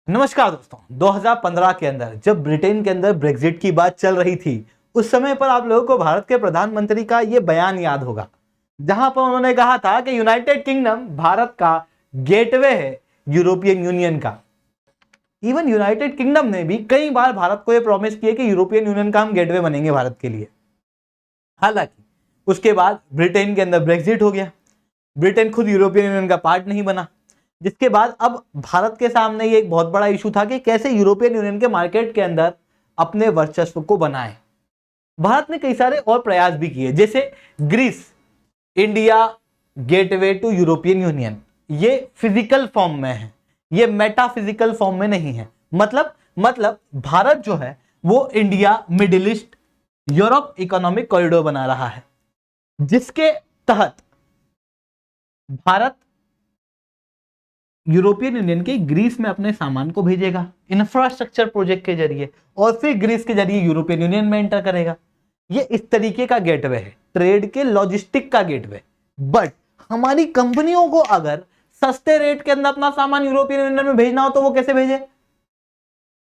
नमस्कार दोस्तों, 2015 के अंदर जब ब्रिटेन के अंदर ब्रेग्जिट की बात चल रही थी, उस समय पर आप लोगों को भारत के प्रधानमंत्री का यह बयान याद होगा, जहां पर उन्होंने कहा था कि यूनाइटेड किंगडम भारत का गेटवे है यूरोपियन यूनियन का। इवन यूनाइटेड किंगडम ने भी कई बार भारत को यह प्रॉमिस किया कि यूरोपियन यूनियन का हम गेटवे बनेंगे भारत के लिए। हालांकि उसके बाद ब्रिटेन के अंदर ब्रेग्जिट हो गया, ब्रिटेन खुद यूरोपियन यूनियन का पार्ट नहीं बना, जिसके बाद अब भारत के सामने ये एक बहुत बड़ा इशू था कि कैसे यूरोपियन यूनियन के मार्केट के अंदर अपने वर्चस्व को बनाए। भारत ने कई सारे और प्रयास भी किए, जैसे Greece India gateway to European Union. ये फिजिकल फॉर्म में है, ये मेटाफिजिकल फॉर्म में नहीं है। मतलब भारत जो है वो India middle east Europe economic corridor बना रहा है, जिसके तहत भारत यूरोपियन यूनियन के ग्रीस में अपने सामान को भेजेगा इंफ्रास्ट्रक्चर प्रोजेक्ट के जरिए, और फिर ग्रीस के जरिए यूरोपियन यूनियन में एंटर करेगा। ये इस तरीके का गेटवे है, ट्रेड के लॉजिस्टिक का गेटवे। बट हमारी कंपनियों को अगर सस्ते रेट के अंदर अपना सामान यूरोपियन यूनियन में भेजना हो तो वो कैसे भेजे?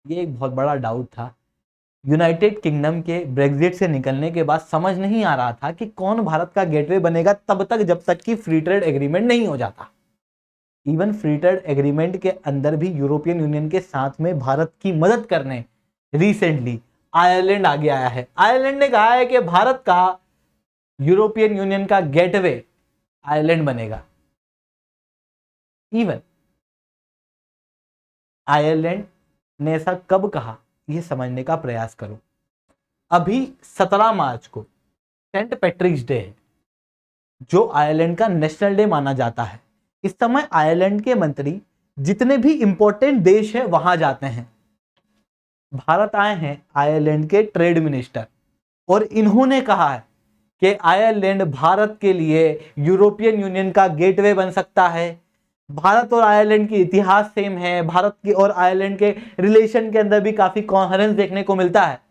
ये एक बहुत बड़ा डाउट था। यूनाइटेड किंगडम के ब्रेग्जिट से निकलने के बाद समझ नहीं आ रहा था कि कौन भारत का गेटवे बनेगा, तब तक जब तक कि फ्री ट्रेड एग्रीमेंट नहीं हो जाता। इवन फ्री ट्रेड एग्रीमेंट के अंदर भी यूरोपियन यूनियन के साथ में भारत की मदद करने रिसेंटली आयरलैंड आगे आया है। आयरलैंड ने कहा है कि भारत का यूरोपियन यूनियन का गेटवे आयरलैंड बनेगा। इवन आयरलैंड ने ऐसा कब कहा, यह समझने का प्रयास करो। अभी 17 मार्च को सेंट पैट्रिक्स डे है, जो आयरलैंड का नेशनल डे माना जाता है। इस समय आयरलैंड के मंत्री जितने भी इंपॉर्टेंट देश हैं वहां जाते हैं। भारत आए हैं आयरलैंड के ट्रेड मिनिस्टर, और इन्होंने कहा है कि आयरलैंड भारत के लिए यूरोपियन यूनियन का गेटवे बन सकता है। भारत और आयरलैंड की इतिहास सेम है, भारत की और आयरलैंड के रिलेशन के अंदर भी काफी कॉन्फरेंस देखने को मिलता है।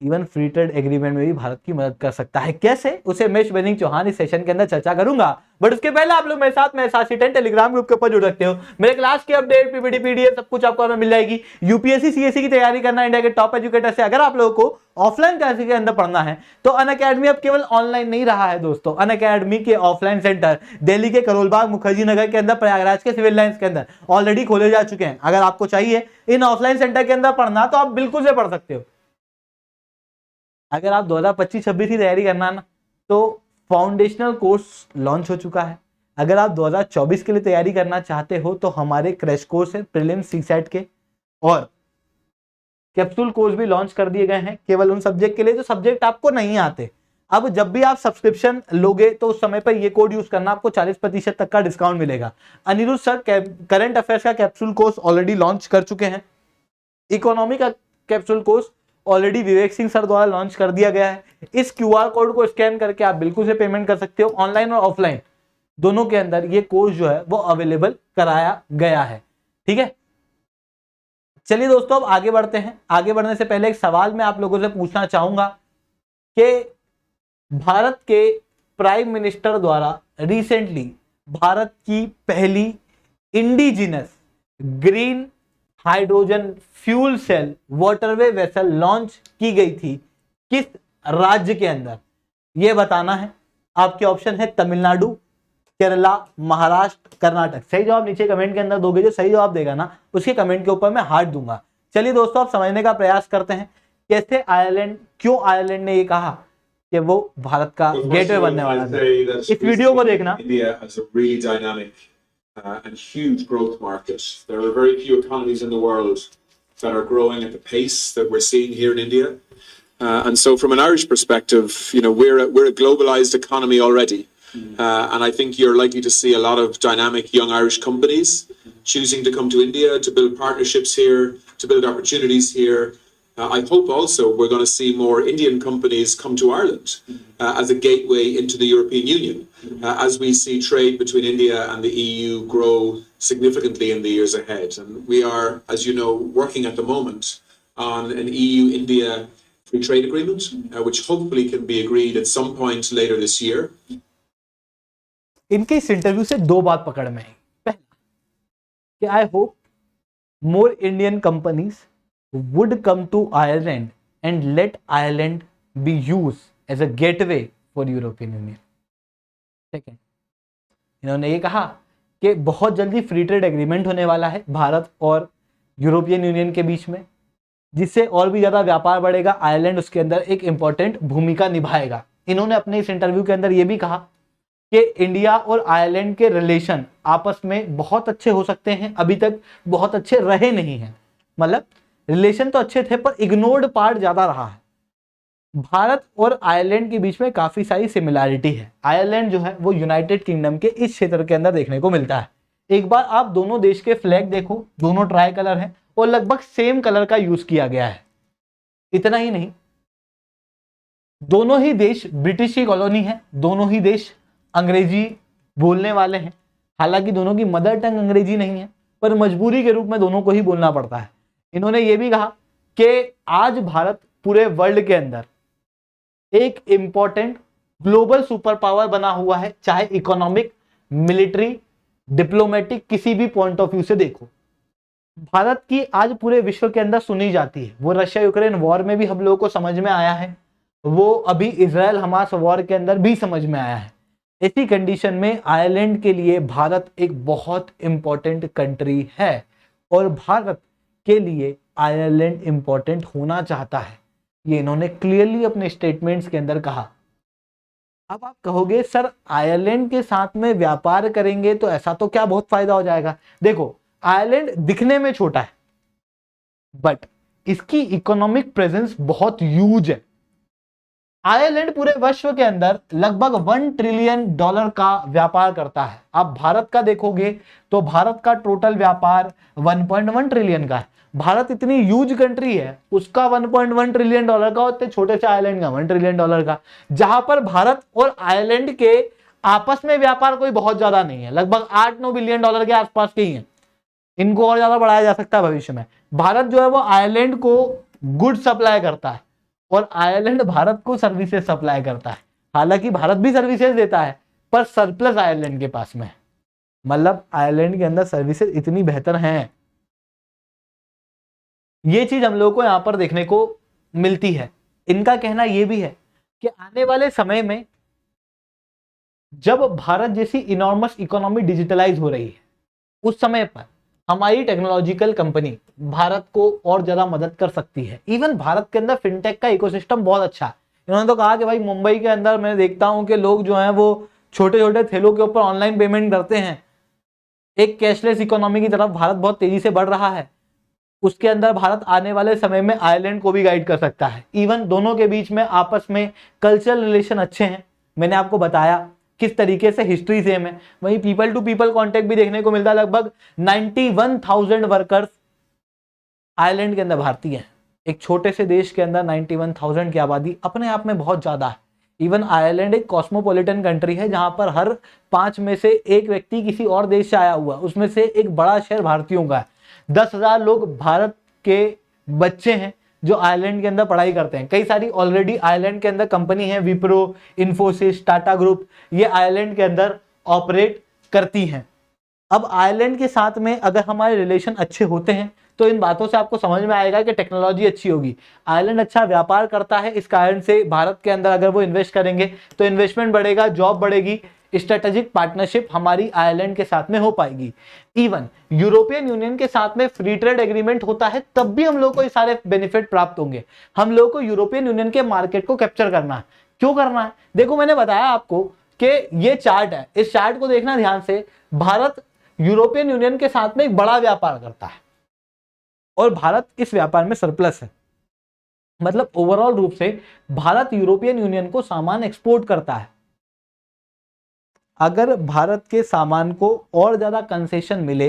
इवन फ्री ट्रेड एग्रीमेंट में भी भारत की मदद कर सकता है। कैसे, उसे मैं शुभेंदु चौहान इस सेशन के अंदर चर्चा करूंगा। बट उसके पहले आप लोग मेरे साथ में SRC10 टेलीग्राम ग्रुप के ऊपर जुड़ सकते हो। मेरे क्लास की अपडेट, पीपीटी, पीडीएफ सब कुछ आपको मिल जाएगी। यूपीएससी सीएससी की तैयारी करना इंडिया के टॉप एजुकेटर से अगर आप लोगों को ऑफलाइन क्लासेस के अंदर पढ़ना है तो अनअकैडमी अब केवल ऑनलाइन नहीं रहा है दोस्तों। अनअकैडमी के ऑफलाइन सेंटर दिल्ली के करोलबाग मुखर्जी नगर के अंदर, प्रयागराज के सिविल लाइंस के अंदर ऑलरेडी खोले जा चुके हैं। अगर आपको चाहिए इन ऑफलाइन सेंटर के अंदर पढ़ना तो आप बिल्कुल से पढ़ सकते हो। अगर आप 2025-26 की तैयारी करना है ना, तो फाउंडेशनल कोर्स लॉन्च हो चुका है। अगर आप 2024 के लिए तैयारी करना चाहते हो तो हमारे क्रैश कोर्स है प्रीलिम्स सीसैट के, और कैप्सूल कोर्स भी लॉन्च कर दिए गए हैं केवल उन सब्जेक्ट के लिए जो सब्जेक्ट आपको नहीं आते। अब जब भी आप सब्सक्रिप्शन लोगे तो उस समय पर ये कोड यूज करना, आपको 40% तक का डिस्काउंट मिलेगा। अनिरुद्ध सर करंट अफेयर्स का कैप्सूल कोर्स ऑलरेडी लॉन्च कर चुके हैं। इकोनॉमी का capsule course already Vivek Singh sir द्वारा लॉन्च कर दिया गया है। इस क्यूआर कोड को स्कैन करके आप बिल्कुल से पेमेंट कर सकते हो। ऑनलाइन और ऑफलाइन दोनों के अंदर ये कोर्स जो है वो अवेलेबल कराया गया है। ठीक है, चलिए दोस्तों अब आगे बढ़ते हैं। आगे बढ़ने से पहले एक सवाल मैं आप लोगों से पूछना चाहूंगा कि भारत के प्राइम मिनिस्टर द्वारा रिसेंटली भारत की पहली indigenous green hydrogen fuel cell waterway vessel launch की गई थी किस राज्य के अंदर, यह बताना है। आपके ऑप्शन है तमिलनाडु, केरला, महाराष्ट्र, कर्नाटक। सही जवाब नीचे कमेंट के अंदर दोगे। जो सही जवाब देगा ना उसके कमेंट के ऊपर मैं हार्ट दूंगा। चलिए दोस्तों अब समझने का प्रयास करते हैं कैसे आयरलैंड, क्यों आयरलैंड ने यह कहा कि वो भारत का गेटवे बनने वाला है। इस वीडियो को देखना। And huge growth market. There are very few economies in the world that are growing at the pace that we're seeing here in India. And so from an Irish perspective, you know, we're a globalized economy already. And I think you're likely to see a lot of dynamic young Irish companies choosing to come to India to build partnerships here, to build opportunities here. I hope also we're going to see more Indian companies come to Ireland as a gateway into the European Union, as we see trade between India and the EU grow significantly in the years ahead. And we are, as you know, working at the moment on an EU-India free trade agreement, which hopefully can be agreed at some point later this year. इनके इस interview से दो बात पकड़ में आई। पहला कि I hope more Indian companies would come to Ireland and let Ireland be used as a gateway for European Union. ठीक है, इन्होंने ये कहा कि बहुत जल्दी फ्री ट्रेड एग्रीमेंट होने वाला है भारत और यूरोपियन यूनियन के बीच में, जिससे और भी ज्यादा व्यापार बढ़ेगा। आयरलैंड उसके अंदर एक इंपॉर्टेंट भूमिका निभाएगा। इन्होंने अपने इस इंटरव्यू के अंदर ये भी कहा कि इंडिया और आयरलैंड के रिलेशन आपस में बहुत अच्छे हो सकते हैं, अभी तक बहुत अच्छे रहे नहीं हैं। मतलब रिलेशन तो अच्छे थे पर इग्नोर्ड पार्ट ज्यादा रहा है। भारत और आयरलैंड के बीच में काफी सारी सिमिलैरिटी है। आयरलैंड जो है वो यूनाइटेड किंगडम के इस क्षेत्र के अंदर देखने को मिलता है। एक बार आप दोनों देश के फ्लैग देखो, दोनों ट्राई कलर हैं और लगभग सेम कलर का यूज किया गया है। इतना ही नहीं, दोनों ही देश ब्रिटिश की कॉलोनी है, दोनों ही देश अंग्रेजी बोलने वाले हैं। हालांकि दोनों की मदर टंग अंग्रेजी नहीं है, पर मजबूरी के रूप में दोनों को ही बोलना पड़ता है। इन्होंने ये भी कहा कि आज भारत पूरे वर्ल्ड के अंदर एक इंपॉर्टेंट ग्लोबल सुपर पावर बना हुआ है, चाहे इकोनॉमिक, मिलिट्री, डिप्लोमेटिक, किसी भी पॉइंट ऑफ व्यू से देखो। भारत की आज पूरे विश्व के अंदर सुनी जाती है। वो रशिया यूक्रेन वॉर में भी हम लोगों को समझ में आया है, वो अभी इजराइल हमास वॉर के अंदर भी समझ में आया है। ऐसी कंडीशन में आयरलैंड के लिए भारत एक बहुत इंपॉर्टेंट कंट्री है और भारत के लिए आयरलैंड इंपॉर्टेंट होना चाहता है। ये इन्होंने क्लियरली अपने स्टेटमेंट्स के अंदर कहा। अब आप कहोगे सर आयरलैंड के साथ में व्यापार करेंगे तो ऐसा तो क्या बहुत फायदा हो जाएगा। देखो, आयरलैंड दिखने में छोटा है बट इसकी इकोनॉमिक प्रेजेंस बहुत ह्यूज है। आयरलैंड पूरे विश्व के अंदर लगभग $1 ट्रिलियन का व्यापार करता है। आप भारत का देखोगे तो भारत का टोटल व्यापार 1.1 ट्रिलियन का है। भारत इतनी ह्यूज कंट्री है, उसका 1.1 ट्रिलियन डॉलर का, होते छोटे से आयरलैंड का 1 ट्रिलियन डॉलर का, जहां पर भारत और आयरलैंड के आपस में व्यापार कोई बहुत ज्यादा नहीं है, लगभग 8-9 बिलियन डॉलर के आसपास के ही है। इनको और ज्यादा बढ़ाया जा सकता है भविष्य में। भारत जो है वो आयरलैंड को गुड सप्लाई करता है और आयरलैंड भारत को सर्विसेज सप्लाई करता है। हालांकि भारत भी सर्विसेज देता है पर सरप्लस आयरलैंड के पास में है। मतलब आयरलैंड के अंदर सर्विसेज इतनी बेहतर हैं। ये चीज हम लोगों को यहां पर देखने को मिलती है। इनका कहना यह भी है कि आने वाले समय में जब भारत जैसी इनॉर्मस इकोनॉमी डिजिटलाइज हो रही है, उस समय पर हमारी टेक्नोलॉजिकल कंपनी भारत को और ज्यादा मदद कर सकती है। इवन भारत के अंदर फिनटेक का इकोसिस्टम बहुत अच्छा है। इन्होंने तो कहा कि भाई मुंबई के अंदर मैं देखता हूं कि लोग जो हैं वो छोटे छोटे थैलों के ऊपर ऑनलाइन पेमेंट करते हैं। एक कैशलेस इकोनॉमी की तरफ भारत बहुत तेजी से बढ़ रहा है। उसके अंदर भारत आने वाले समय में आयरलैंड को भी गाइड कर सकता है। इवन दोनों के बीच में आपस में कल्चरल रिलेशन अच्छे हैं। मैंने आपको बताया किस तरीके से हिस्ट्री सेम है। वहीं पीपल टू पीपल कांटेक्ट भी देखने को मिलता है। लगभग 91,000 वर्कर्स आयरलैंड के अंदर भारतीय हैं। एक छोटे से देश के अंदर 91,000 की आबादी अपने आप में बहुत ज्यादा है। इवन आयरलैंड एक कॉस्मोपॉलिटन कंट्री है, जहां पर हर 5 में से एक व्यक्ति किसी और देश से आया हुआ, उसमें से एक बड़ा शहर भारतीयों का है। 10,000 लोग भारत के बच्चे हैं जो आयरलैंड के अंदर पढ़ाई करते हैं। कई सारी ऑलरेडी आयरलैंड के अंदर कंपनी है, विप्रो, इन्फोसिस, टाटा ग्रुप, ये आयरलैंड के अंदर ऑपरेट करती हैं। अब आयरलैंड के साथ में अगर हमारे रिलेशन अच्छे होते हैं तो इन बातों से आपको समझ में आएगा कि टेक्नोलॉजी अच्छी होगी। आयरलैंड अच्छा व्यापार करता है, इस कारण से भारत के अंदर अगर वो इन्वेस्ट करेंगे तो इन्वेस्टमेंट बढ़ेगा, जॉब बढ़ेगी, स्ट्रेटेजिक पार्टनरशिप हमारी आयरलैंड के साथ में हो पाएगी। इवन यूरोपियन यूनियन के साथ में फ्री ट्रेड एग्रीमेंट होता है तब भी हम लोग को ये सारे बेनिफिट प्राप्त होंगे। हम लोग को यूरोपियन यूनियन के मार्केट को कैप्चर करना है। क्यों करना है? देखो, मैंने बताया आपको कि ये चार्ट है, इस चार्ट को देखना ध्यान से। भारत यूरोपियन यूनियन के साथ में एक बड़ा व्यापार करता है और भारत इस व्यापार में सरप्लस है। मतलब ओवरऑल रूप से भारत यूरोपियन यूनियन को सामान एक्सपोर्ट करता है। अगर भारत के सामान को और ज्यादा कंसेशन मिले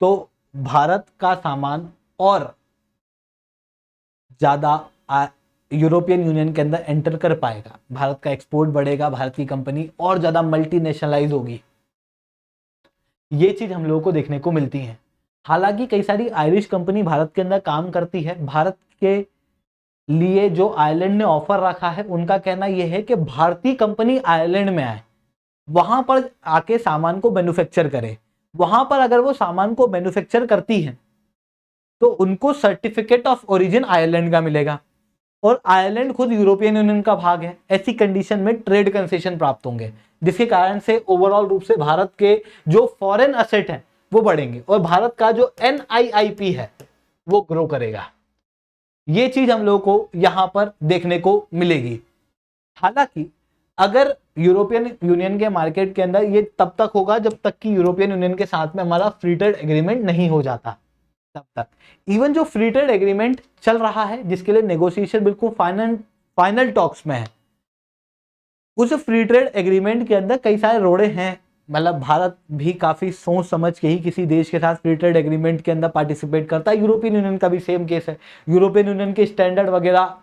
तो भारत का सामान और ज्यादा यूरोपियन यूनियन के अंदर एंटर कर पाएगा। भारत का एक्सपोर्ट बढ़ेगा, भारत की कंपनी और ज्यादा मल्टीनेशनलाइज होगी। ये चीज हम लोगों को देखने को मिलती है। हालांकि कई सारी आयरिश कंपनी भारत के अंदर काम करती है। भारत के लिए जो आयरलैंड ने ऑफर रखा है, उनका कहना यह है कि भारतीय कंपनी आयरलैंड में आए, वहां पर आके सामान को मैन्युफैक्चर करे। वहां पर अगर वो सामान को मैन्युफैक्चर करती है तो उनको सर्टिफिकेट ऑफ ओरिजिन आयरलैंड का मिलेगा और आयरलैंड खुद यूरोपियन यूनियन का भाग है। ऐसी कंडीशन में ट्रेड कंसेशन प्राप्त होंगे, जिसके कारण से ओवरऑल रूप से भारत के जो फॉरेन असेट है वो बढ़ेंगे और भारत का जो NIIP है वो ग्रो करेगा। ये चीज हम लोगों को यहां पर देखने को मिलेगी। हालांकि अगर यूरोपियन यूनियन के मार्केट के अंदर ये तब तक होगा जब तक कि यूरोपियन यूनियन के साथ में हमारा फ्री ट्रेड एग्रीमेंट नहीं हो जाता, तब तक। इवन जो फ्री ट्रेड एग्रीमेंट चल रहा है जिसके लिए नेगोशिएशन बिल्कुल फाइनल टॉक्स में है, उस फ्री ट्रेड एग्रीमेंट के अंदर कई सारे रोड़े हैं। मतलब भारत भी काफी सोच समझ के ही किसी देश के साथ फ्री ट्रेड एग्रीमेंट के अंदर पार्टिसिपेट करता है। यूरोपियन यूनियन का भी सेम केस है। यूरोपियन यूनियन के स्टैंडर्ड वगैरह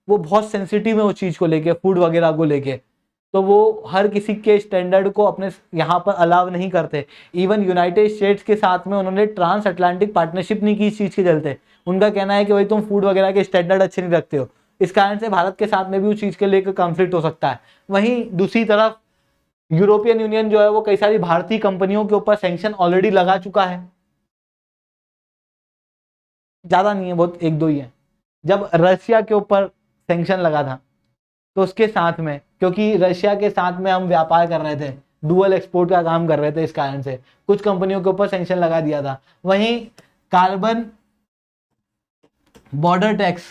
वो बहुत सेंसिटिव है उस चीज को लेके, फूड वगैरह को लेके, तो वो हर किसी के स्टैंडर्ड को अपने यहाँ पर अलाउ नहीं करते। इवन यूनाइटेड स्टेट्स के साथ में उन्होंने ट्रांस अटलांटिक पार्टनरशिप नहीं की इस चीज के चलते। उनका कहना है कि भाई तुम फूड वगैरह के स्टैंडर्ड अच्छे नहीं रखते हो, इस कारण से भारत के साथ में भी उस चीज के लेकर कॉन्फ्लिक्ट हो सकता है। वहीं दूसरी तरफ यूरोपियन यूनियन जो है वो कई सारी भारतीय कंपनियों के ऊपर सैंक्शन ऑलरेडी लगा चुका है, ज्यादा नहीं है, बहुत एक दो ही है। जब रशिया के ऊपर सैंक्शन लगा था तो उसके साथ में, क्योंकि रशिया के साथ में हम व्यापार कर रहे थे, डुअल एक्सपोर्ट का काम कर रहे थे, इस कारण से कुछ कंपनियों के ऊपर सैंक्शन लगा दिया था। वहीं कार्बन बॉर्डर टैक्स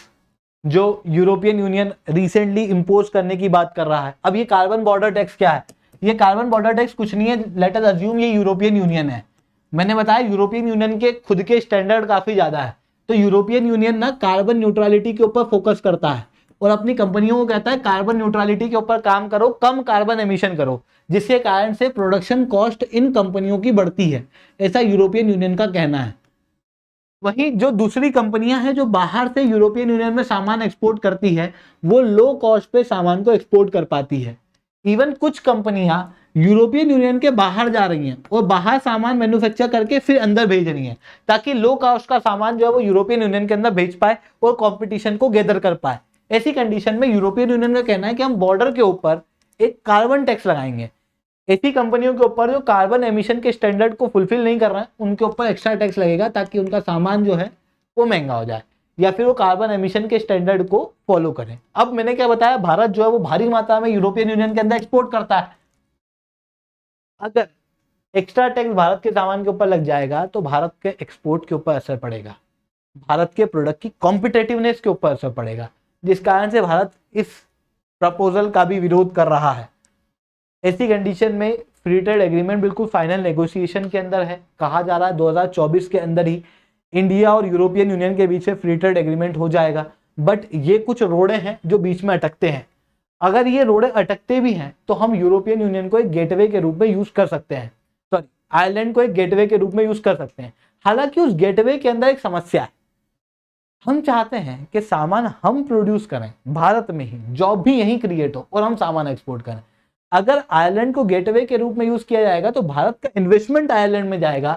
जो यूरोपियन यूनियन रिसेंटली इंपोज करने की बात कर रहा है। अब ये कार्बन बॉर्डर टैक्स क्या है? ये कार्बन बॉर्डर टैक्स कुछ नहीं है, लेट अस अज्यूम ये यूरोपियन यूनियन है। मैंने बताया यूरोपियन यूनियन के खुद के स्टैंडर्ड काफी ज्यादा है, तो यूरोपियन यूनियन ना कार्बन न्यूट्रलिटी के ऊपर फोकस करता है और अपनी कंपनियों को कहता है कार्बन न्यूट्रलिटी के ऊपर काम करो, कम कार्बन एमिशन करो, जिसके कारण से प्रोडक्शन कॉस्ट इन कंपनियों की बढ़ती है, ऐसा यूरोपियन यूनियन का कहना है। वहीं जो दूसरी कंपनियां हैं जो बाहर से यूरोपियन यूनियन में सामान एक्सपोर्ट करती है, वो लो कॉस्ट पे सामान को एक्सपोर्ट कर पाती है। इवन कुछ कंपनियां यूरोपियन यूनियन के बाहर जा रही हैं और बाहर सामान मैन्युफैक्चर करके फिर अंदर भेज रही हैं, ताकि लो कॉस्ट का सामान जो है वो यूरोपियन यूनियन के अंदर भेज पाए और कंपटीशन को गैदर कर पाए। ऐसी कंडीशन में यूरोपियन यूनियन का कहना है कि हम बॉर्डर के ऊपर एक कार्बन टैक्स लगाएंगे। ऐसी कंपनियों के ऊपर जो कार्बन एमिशन के स्टैंडर्ड को फुलफिल नहीं कर रहे हैं उनके ऊपर एक्स्ट्रा टैक्स लगेगा, ताकि उनका सामान जो है वो महंगा हो जाए या फिर वो कार्बन एमिशन के स्टैंडर्ड को फॉलो करें। अब मैंने क्या बताया, भारत जो है वो भारी मात्रा में यूरोपियन यूनियन के अंदर एक्सपोर्ट करता है। अगर एक्स्ट्रा टैक्स भारत के सामान के ऊपर लग जाएगा तो भारत के एक्सपोर्ट के ऊपर असर पड़ेगा, भारत के प्रोडक्ट की कॉम्पिटेटिवनेस के ऊपर असर पड़ेगा, जिस कारण से भारत इस प्रपोजल का भी विरोध कर रहा है। ऐसी कंडीशन में फ्री ट्रेड एग्रीमेंट बिल्कुल फाइनल नेगोशिएशन के अंदर है। कहा जा रहा है 2024 के अंदर ही इंडिया और यूरोपियन यूनियन के बीच में फ्री ट्रेड एग्रीमेंट हो जाएगा। बट ये कुछ रोड़े हैं जो बीच में अटकते हैं। अगर ये रोड़े अटकते भी हैं तो हम यूरोपियन यूनियन को एक गेटवे के रूप में यूज कर सकते हैं, सॉरी आयरलैंड को एक गेटवे के रूप में यूज कर सकते हैं। हालांकि उस गेटवे के अंदर एक समस्या है, हम चाहते हैं कि सामान हम प्रोड्यूस करें भारत में ही, जॉब भी यहीं क्रिएट हो और हम सामान एक्सपोर्ट करें। अगर आयरलैंड को गेटवे के रूप में यूज किया जाएगा तो भारत का इन्वेस्टमेंट आयरलैंड में जाएगा,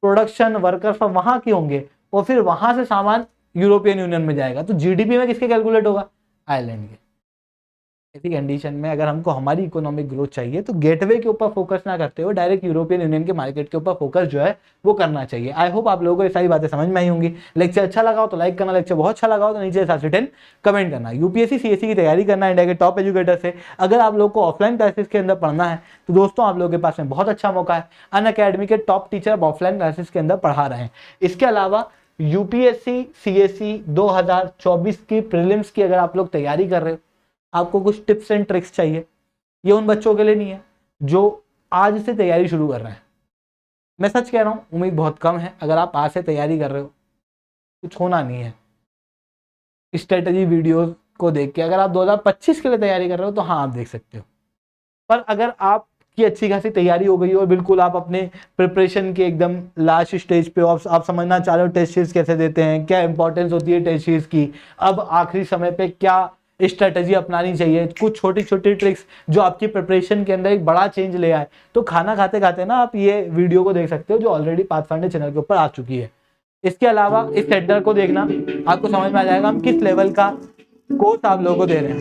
प्रोडक्शन वर्कर्स वहां के होंगे और फिर वहां से सामान यूरोपियन यूनियन में जाएगा, तो जीडीपी में किसके कैलकुलेट होगा? आयरलैंड के। ऐसी कंडीशन में अगर हमको हमारी इकोनॉमिक ग्रोथ चाहिए तो गेटवे के ऊपर फोकस ना करते हुए डायरेक्ट यूरोपियन यूनियन के मार्केट के ऊपर फोकस जो है वो करना चाहिए। आई होप आप लोगों को ये सारी बातें समझ में आई होंगी। लेक्चर अच्छा लगा हो तो लाइक करना, लेक्चर बहुत अच्छा लगा हो तो नीचे रिटर्न कमेंट करना। यूपीएससी सीएससी की तैयारी करना इंडिया के टॉप एजुकेटर से। अगर आप लोग को ऑफलाइन क्लासेस के अंदर पढ़ना है तो दोस्तों आप लोगों के पास में बहुत अच्छा मौका है। अनअकैडमी के टॉप टीचर ऑफलाइन क्लासेस के अंदर पढ़ा रहे हैं। इसके अलावा यूपीएससी सीएससी 2024 की प्रीलिम्स की अगर आप लोग तैयारी कर रहे हो, आपको कुछ टिप्स एंड ट्रिक्स चाहिए, ये उन बच्चों के लिए नहीं है जो आज से तैयारी शुरू कर रहे हैं। मैं सच कह रहा हूँ, उम्मीद बहुत कम है। अगर आप आज से तैयारी कर रहे हो, कुछ होना नहीं है। स्ट्रेटजी वीडियोस को देख के अगर आप 2025 के लिए तैयारी कर रहे हो तो हाँ आप देख सकते हो। पर अगर आपकी अच्छी खासी तैयारी हो गई और बिल्कुल आप अपने प्रिपरेशन के एकदम लास्ट स्टेज पे हो, आप समझना चाह रहे हो टेस्ट सीरीज कैसे देते हैं, क्या इंपॉर्टेंस होती है टेस्ट सीरीज की, अब आखिरी समय पे क्या स्ट्रेटजी अपनानी चाहिए, कुछ छोटी छोटी ट्रिक्स जो आपकी प्रिपरेशन के अंदर एक बड़ा चेंज ले आए, तो खाना खाते खाते ना आप ये वीडियो को देख सकते हो जो ऑलरेडी पाथफाइंडर चैनल के ऊपर आ चुकी है। इसके अलावा इस सेंटर को देखना, आपको समझ में आ जाएगा हम किस लेवल का कोर्स आप लोगों को दे रहे हैं।